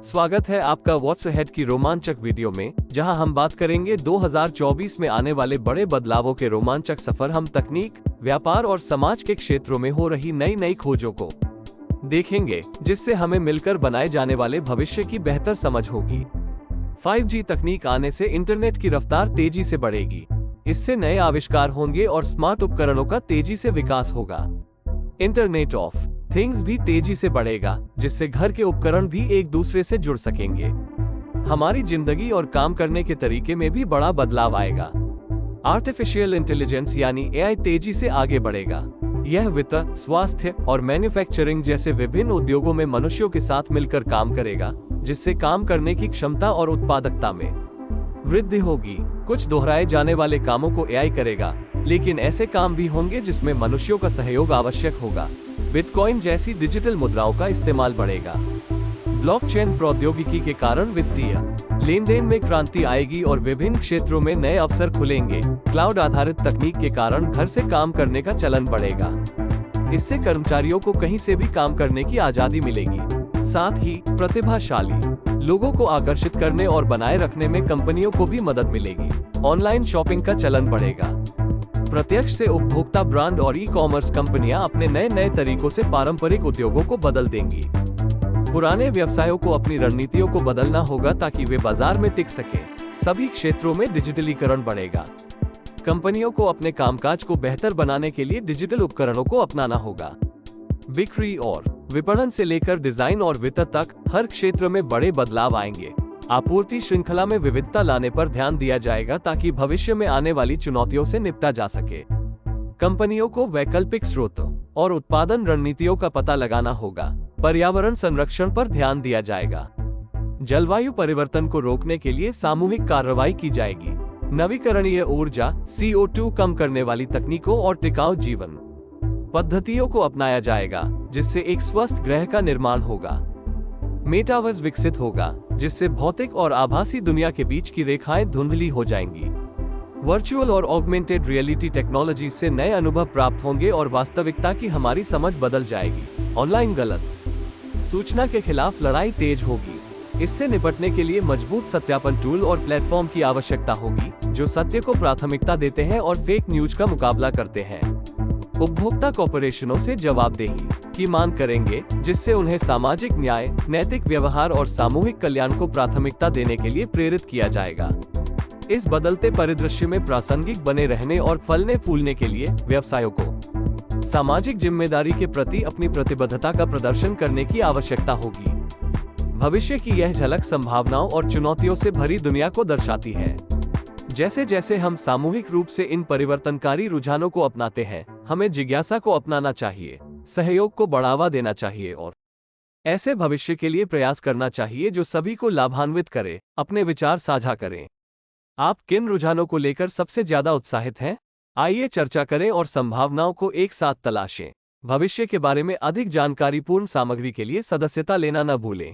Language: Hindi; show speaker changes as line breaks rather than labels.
स्वागत है आपका व्हाट्स अहेड की रोमांचक वीडियो में, जहां हम बात करेंगे 2024 में आने वाले बड़े बदलावों के रोमांचक सफर। हम तकनीक, व्यापार और समाज के क्षेत्रों में हो रही नई नई खोजों को देखेंगे, जिससे हमें मिलकर बनाए जाने वाले भविष्य की बेहतर समझ होगी। 5G तकनीक आने से इंटरनेट की रफ्तार तेजी से बढ़ेगी। इससे नए आविष्कार होंगे और स्मार्ट उपकरणों का तेजी से विकास होगा। इंटरनेट ऑफ थिंग्स भी तेजी से बढ़ेगा, जिससे घर के उपकरण भी एक दूसरे से जुड़ सकेंगे। हमारी जिंदगी और काम करने के तरीके में भी बड़ा बदलाव आएगा। आर्टिफिशियल इंटेलिजेंस यानी AI तेजी से आगे बढ़ेगा। यह वित्त, स्वास्थ्य और मैन्युफैक्चरिंग जैसे विभिन्न उद्योगों में मनुष्यों के साथ मिलकर काम करेगा, जिससे काम करने की क्षमता और उत्पादकता में वृद्धि होगी। कुछ दोहराए जाने वाले कामों को AI करेगा, लेकिन ऐसे काम भी होंगे जिसमें मनुष्यों का सहयोग आवश्यक होगा। बिटकॉइन जैसी डिजिटल मुद्राओं का इस्तेमाल बढ़ेगा। ब्लॉकचेन प्रौद्योगिकी के कारण वित्तीय लेन देन में क्रांति आएगी और विभिन्न क्षेत्रों में नए अवसर खुलेंगे। क्लाउड आधारित तकनीक के कारण घर से काम करने का चलन बढ़ेगा। इससे कर्मचारियों को कहीं से भी काम करने की आजादी मिलेगी। साथ ही प्रतिभाशाली लोगों को आकर्षित करने और बनाए रखने में कंपनियों को भी मदद मिलेगी। ऑनलाइन शॉपिंग का चलन बढ़ेगा। प्रत्यक्ष से उपभोक्ता ब्रांड और ई-कॉमर्स कंपनियां अपने नए नए तरीकों से पारंपरिक उद्योगों को बदल देंगी। पुराने व्यवसायों को अपनी रणनीतियों को बदलना होगा ताकि वे बाजार में टिक सके। सभी क्षेत्रों में डिजिटलीकरण बढ़ेगा। कंपनियों को अपने कामकाज को बेहतर बनाने के लिए डिजिटल उपकरणों को अपनाना होगा। बिक्री और विपणन से लेकर डिजाइन और वित्त तक हर क्षेत्र में बड़े बदलाव आएंगे। आपूर्ति श्रृंखला में विविधता लाने पर ध्यान दिया जाएगा ताकि भविष्य में आने वाली चुनौतियों से निपटा जा सके। कंपनियों को वैकल्पिक स्रोतों और उत्पादन रणनीतियों का पता लगाना होगा। पर्यावरण संरक्षण पर ध्यान दिया जाएगा। जलवायु परिवर्तन को रोकने के लिए सामूहिक कार्रवाई की जाएगी। नवीकरणीय ऊर्जा, CO2 कम करने वाली तकनीकों और टिकाऊ जीवन पद्धतियों को अपनाया जाएगा, जिससे एक स्वस्थ ग्रह का निर्माण होगा। मेटावर्स विकसित होगा, जिससे भौतिक और आभासी दुनिया के बीच की रेखाएं धुंधली हो जाएंगी। वर्चुअल और ऑगमेंटेड रियलिटी टेक्नोलॉजी से नए अनुभव प्राप्त होंगे और वास्तविकता की हमारी समझ बदल जाएगी। ऑनलाइन गलत सूचना के खिलाफ लड़ाई तेज होगी। इससे निपटने के लिए मजबूत सत्यापन टूल और प्लेटफॉर्म की आवश्यकता होगी, जो सत्य को प्राथमिकता देते हैं और फेक न्यूज का मुकाबला करते हैं। उपभोक्ता कॉर्पोरेशनों से जवाबदेही की मांग करेंगे, जिससे उन्हें सामाजिक न्याय, नैतिक व्यवहार और सामूहिक कल्याण को प्राथमिकता देने के लिए प्रेरित किया जाएगा। इस बदलते परिदृश्य में प्रासंगिक बने रहने और फलने फूलने के लिए व्यवसायों को सामाजिक जिम्मेदारी के प्रति अपनी प्रतिबद्धता का प्रदर्शन करने की आवश्यकता होगी। भविष्य की यह झलक संभावनाओं और चुनौतियों से भरी दुनिया को दर्शाती है। जैसे जैसे हम सामूहिक रूप से इन परिवर्तनकारी रुझानों को अपनाते हैं, हमें जिज्ञासा को अपनाना चाहिए, सहयोग को बढ़ावा देना चाहिए और ऐसे भविष्य के लिए प्रयास करना चाहिए जो सभी को लाभान्वित करे। अपने विचार साझा करें। आप किन रुझानों को लेकर सबसे ज्यादा उत्साहित हैं? आइए चर्चा करें और संभावनाओं को एक साथ तलाशें। भविष्य के बारे में अधिक जानकारीपूर्ण सामग्री के लिए सदस्यता लेना न भूलें।